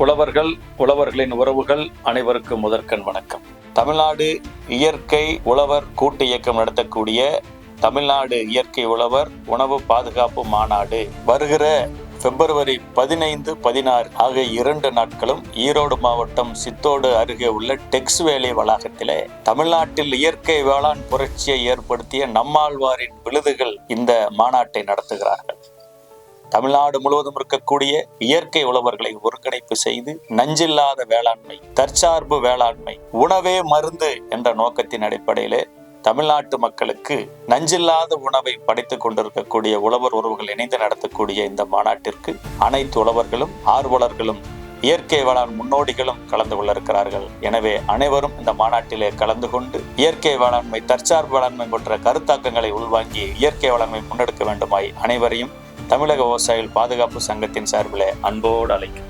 உழவர்கள், உழவர்களின் உறவுகள் அனைவருக்கும் முதற்கண் வணக்கம். தமிழ்நாடு இயற்கை உழவர் கூட்டு இயக்கம் நடத்தக்கூடிய தமிழ்நாடு இயற்கை உழவர் உணவு பாதுகாப்பு மாநாடு வருகிற பிப்ரவரி 15, 16 ஆகிய 2 நாட்களும் ஈரோடு மாவட்டம் சித்தோடு அருகே உள்ள டெக்ஸ் வேலி வளாகத்திலே தமிழ்நாட்டில் இயற்கை வேளாண் புரட்சியை ஏற்படுத்திய நம்மாழ்வாரின் விழுதுகள் இந்த மாநாட்டை நடத்துகிறார்கள். தமிழ்நாடு முழுவதும் இருக்கக்கூடிய இயற்கை உழவர்களை ஒருங்கிணைப்பு செய்து நஞ்சில்லாத வேளாண்மை, தற்சார்பு வேளாண்மை, உணவே மருந்து என்ற நோக்கத்தின் அடிப்படையிலே தமிழ்நாட்டு மக்களுக்கு நஞ்சில்லாத உணவை படைத்துக் கொண்டிருக்கக்கூடிய உழவர் உறவுகள் இணைந்து நடத்தக்கூடிய இந்த மாநாட்டிற்கு அனைத்து உழவர்களும், ஆர்வலர்களும், இயற்கை வேளாண் முன்னோடிகளும் கலந்து கொள்ள இருக்கிறார்கள். எனவே அனைவரும் இந்த மாநாட்டிலே கலந்து கொண்டு இயற்கை வேளாண்மை, தற்சார்பு வேளாண்மை போன்ற கருத்தாக்கங்களை உள்வாங்கி இயற்கை வேளாண்மை முன்னெடுக்க வேண்டுமாய் அனைவரையும் தமிழக விவசாயிகள் பாதுகாப்பு சங்கத்தின் சார்பில் அன்போடு அழைக்கும்.